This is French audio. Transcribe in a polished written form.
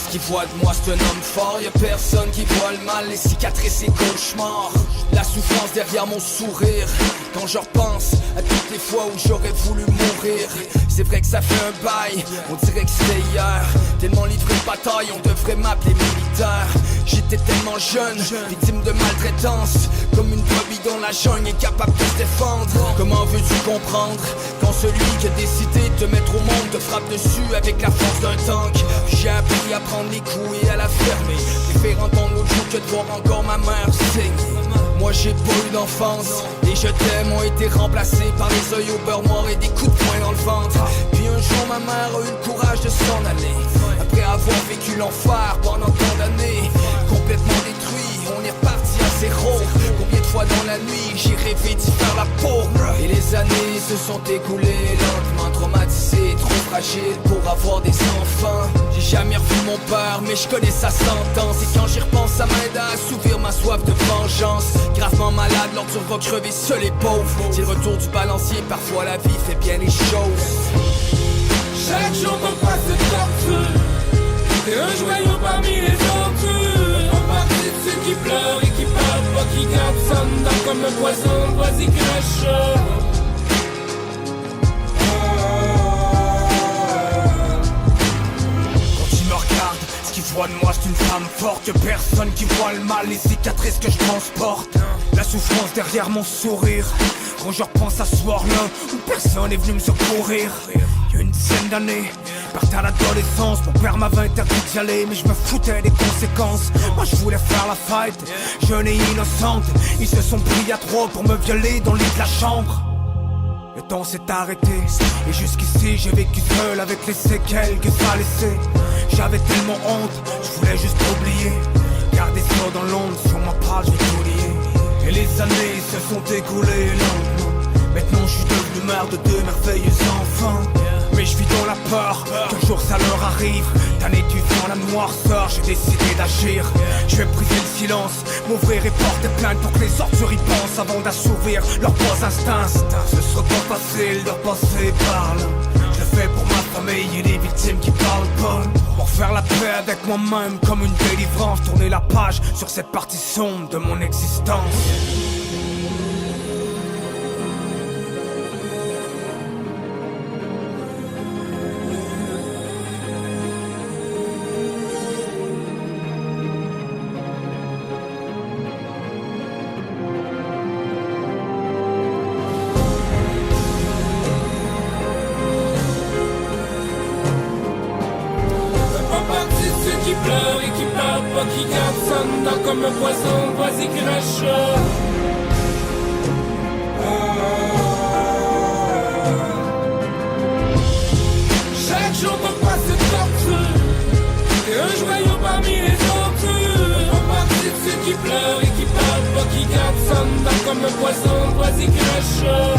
Ce qu'ils voient de moi c'est un homme fort, y'a personne qui voit le mal, les cicatrices et cauchemars. La souffrance derrière mon sourire, quand je repense à toutes les fois où j'aurais voulu mourir. C'est vrai que ça fait un bail, on dirait que c'était hier. Tellement livré de bataille, on devrait m'appeler militaire. J'étais tellement jeune, victime de maltraitance, comme une brebis dans la jungle incapable de se défendre. Comment veux-tu comprendre quand celui qui a décidé de te mettre au monde te frappe dessus avec la force d'un tank? J'ai appris à prendre les coups et à la fermer. Préfère entendre l'autre jour que de voir encore ma mère saigner. Moi j'ai pas eu d'enfance, et je t'aime ont été remplacés par les yeux au beurre noir et des coups de poing dans le ventre. Puis un jour ma mère a eu le courage de s'en aller, après avoir vécu l'enfer pendant tant d'années. Complètement détruit, on est reparti à zéro. Combien de fois dans la nuit j'ai rêvé d'y faire la peau. Et les années se sont écoulées lentement, traumatisé, trop fragile pour avoir des enfants. J'ai jamais revu mon père mais je connais sa sentence. Et quand j'y repense ça m'aide à assouvir ma soif de vengeance. Gravement malade, l'ordure va crever seul et pauvre. C'est le retour du balancier, parfois la vie fait bien les choses. Chaque jour qu'on passe de torture, t'es un joyau parmi les autres. En partie de ceux qui pleurent et qui parlent pas, qui gardent ça dedans comme un poison, vas-y crache. De moi c'est une femme forte, y'a personne qui voit le mal, les cicatrices que je transporte. La souffrance derrière mon sourire, quand je repense à ce soir-là où personne est venu me secourir. Y'a une dizaine d'années, partais à l'adolescence, mon père m'avait interdit d'y aller, mais je me foutais des conséquences. Moi je voulais faire la fête, jeune et innocente. Ils se sont pris à trois pour me violer dans le lit de la chambre. Le temps s'est arrêté, et jusqu'ici j'ai vécu seul avec les séquelles que ça a laissé. J'avais tellement honte, je voulais juste oublier. Garder ça dans l'ombre, si on m'en parle je vais tout lier. Et les années se sont écoulées lentement. Maintenant je suis devenu mère de deux merveilleux enfants. Mais je vis dans la peur, qu'un jour ça leur arrive. D'un étudiant la noirceur, j'ai décidé d'agir. Je vais briser le silence, m'ouvrir et porter plainte pour que les ordures y pensent avant d'assouvir leurs bons instincts. Ce sera pas facile de repasser par là. Je le fais pour ma famille et les victimes qui parlent pas. Pour faire la paix avec moi-même comme une délivrance. Tourner la page sur cette partie sombre de mon existence. Qui pleurent et qui parlent pas, qui gardent ça dedans comme un poison, vas-y crache. Chaque jour qu'on passe de torture, t'es un joyau parmi les autres. En partie de ceux qui pleurent et qui parlent pas, qui gardent ça dedans comme un poison, vas-y crache.